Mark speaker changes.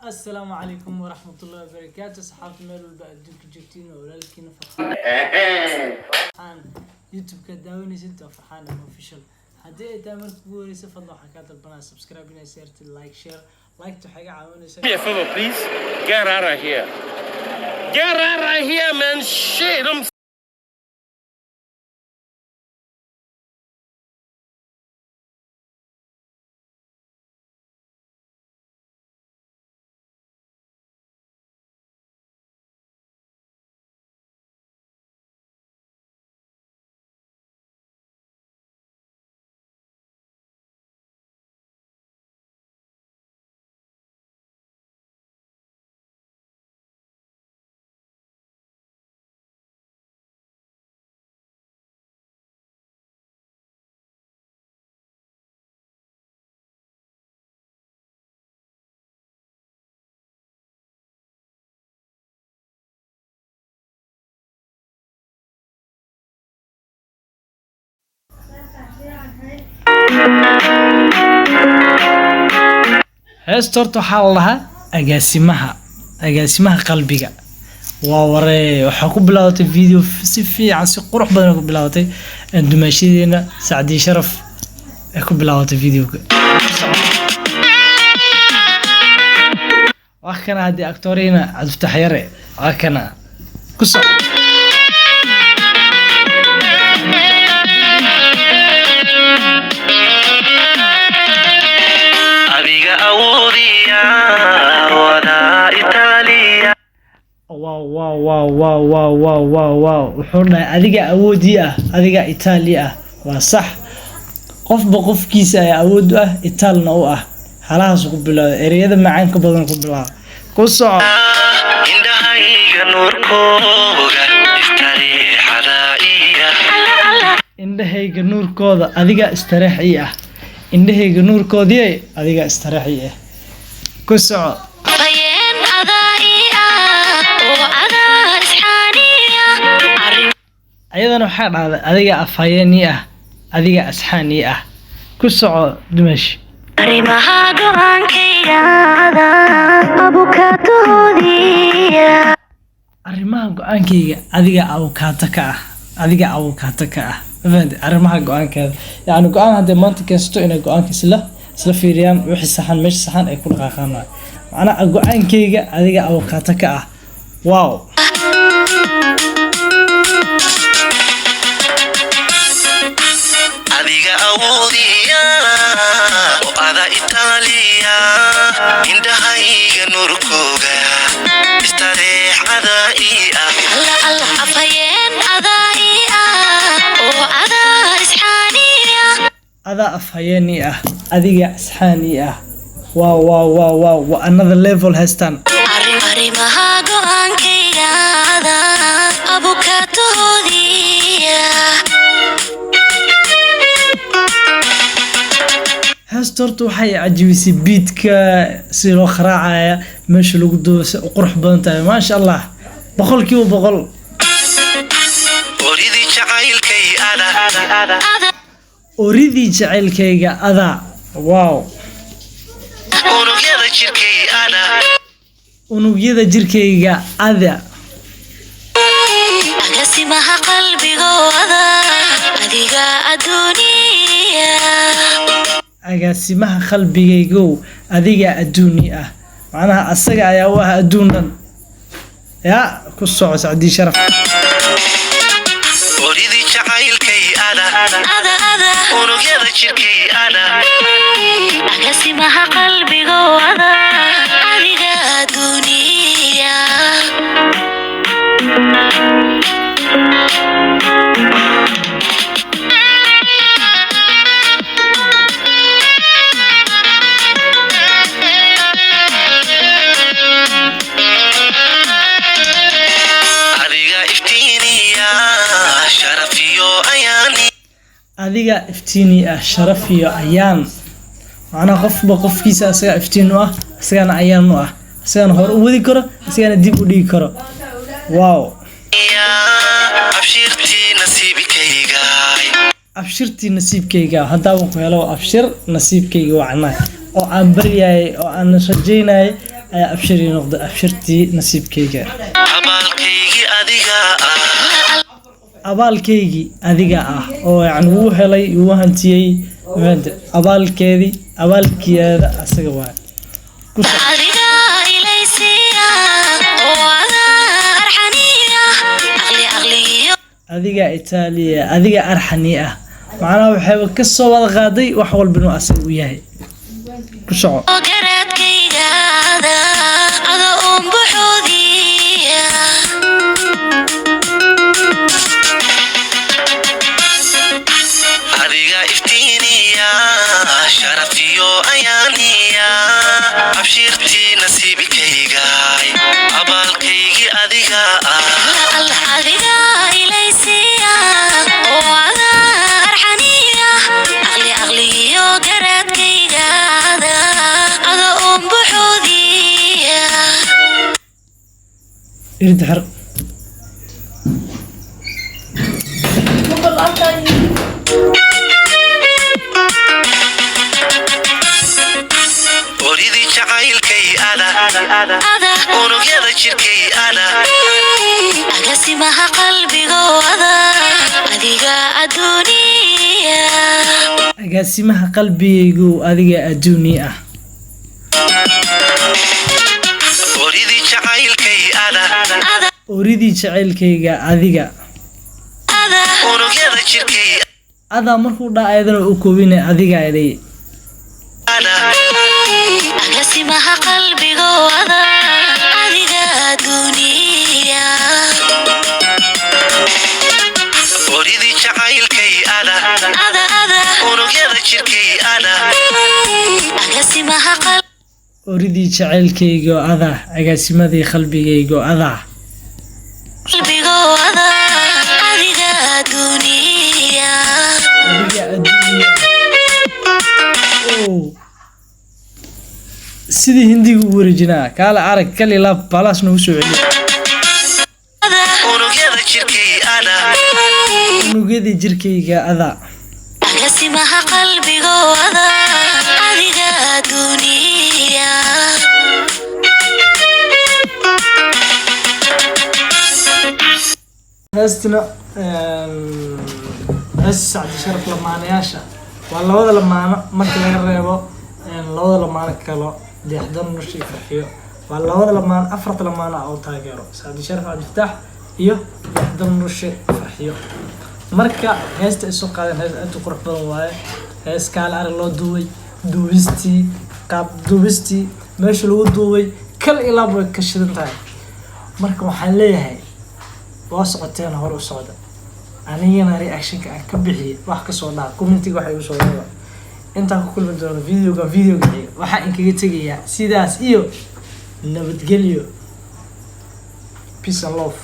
Speaker 1: السلام عليكم ورحمة الله وبركاته. صحافة ميل والبقدونك جبتين ولكن فرحان يوتيوب كداوني ستة فرحان اوفيشال. هدي تعمل كوري سفضل حكاية البنات سبسكرايب لنا سيرت لايك شير لايك تو حاجة عاوني
Speaker 2: Me a favor, please. Get out of here. Get out of here, man. Shit, I'm
Speaker 1: heestorta waxaa la lahaa agaasimaha qalbiga waa waree waxaa ku bilaabatay video si fiican si qurux badan ku bilaabatay dumaashadeena Saacdi Sharaf ee ku bilaabatay videoga wax kana hadii actorina Cabdifatax Yare wax kana ku soo واو وحنا adiga awoodi ah adiga Italy ah waa sax qofba qofkiisa ay awood ah Italna u ah halaas ku bilaw ereyada macaan ka badan ku bilaw ku soo indhahayga nuurkooda adiga istiraxi ah indhahayga nuurkoodii adiga istiraxi ah ku soo ayadana waxaa dhacday adiga afhayeeni ah adiga asxaani ah ku soco dumash
Speaker 3: arrimaha go'aankayga
Speaker 1: adiga abukaata ka ah arrimaha go'aankeeda yani go'aan hadii maanta keensto inay go'aankiisa isla fiiriyaan wixii saxan meesha saxan ay ku dhaqaaqaan macna go'aankayga adiga abukaata ka ah wow
Speaker 3: indhahayga nuurkooga istareex adaiya allah afhayeen adaiya oo adaa isxaaniya
Speaker 1: adaa afhayeeni ah adiga isxaani ah wow another level hastan
Speaker 3: arrimaha go'aankayga abukaatoodiya
Speaker 1: heestortu waxay cajibisay beatka si loo qaraacaya meesha lagu doosay qurux badan tahay ma sha Allah 100% oridii jacaylkayga ada wow unugyada jirkayga ada
Speaker 3: agaasimaha qalbigooda adiga adduuniya
Speaker 1: agaasimaha qalbigaygo adiga adduuni ah macnaha asaga ayaa u ah adduunan ya ku soo Saacdi Sharaf
Speaker 3: oridi jacaylkay ada unugyada jirkay ada agaasimaha qalbigooda adiga adduuniya
Speaker 1: adiga iftiini ah sharaf iyo ayaan macna qofba qofkiisa asaga iftiin u ah asagana ayaan u ah asagana hor u wadi karo asagana dib u dhigi karo wow abshirti nasiibkayga haddaba ku helo abshir nasiibkayga wacnaa oo aan bariyay oo aan rajeynay ayaa abshiri noqday abshirtii nasiibkayga
Speaker 3: abaalkaygii adiga
Speaker 1: abaalkaygii adiga ah oo yani wuu helay wuu hantiyey abaalkeedii abaalkeeda asaga waa
Speaker 3: adiga ilaysiya oo arxaniya aqliyo
Speaker 1: adiga Itaaliya adiga arxani ah macnaha waxay ka soo wada qaaday wax walba inuu asaga u yahay ku soco
Speaker 3: garaadkayga ada buxudiya adiga iftiiniya sharafiyo ayaaniya abshirtii nasiibkayga abaalkaygii adiga adiga ilaysiya oo arxaniya aqliyo garaadkayga ada buxudiya
Speaker 1: irdhar
Speaker 3: oridii jacaylkay ada unugyada jirkay ada agasimaha qalbigooda adiga adduuniya
Speaker 1: agaasimaha qalbigaygu adiga adduuni ah
Speaker 3: oridii jacaylkay ada
Speaker 1: oridii jacaylkayga adiga
Speaker 3: unugyada jirkay
Speaker 1: ada markuu dhaayadana u koobinay adiga ay
Speaker 3: agasimaha qalbigooda adiga adduuniya oridii jacaylkay ada unugyada jirkay ada agasimaha
Speaker 1: oridii jacaylkayga ada agaasimadii qalbigayga ada
Speaker 3: qalbigooda adiga adduuniya
Speaker 1: sidii hindiga u wareejinaa kaala arag kali la balas nagu soo celiyo
Speaker 3: unugyada jirkay ada
Speaker 1: unugyada jirkayga ada
Speaker 3: agasimaha qalbigooda adiga adduuniya
Speaker 1: heestina hees Sacdi Sharaf lamaanayaasha waa labada lamaano marka laga reebo labada lamaano kale deexdan nushi farxiyo waa labada lamaano afarta lamaano oo taageero Sacdi Sharaf Cabdifataax iyo deexdan nushi farxiyo marka heesta isu qaadan hees aad u qurux badan waaye hees kaala arag loo duubay duubistii qaab duubistii meesha lagu duubay kal ilaa way ka shidan tahay marka waxaan leeyahay waa socoteen hor u socda anigana reaction-ka aan ka bixiyay wax ka soo dhaca commentiga waxa uu soo dhaca inta ku kulmi doono videoga waxa in kaga tagayaa sidaas iyo nabadgelyo peace and love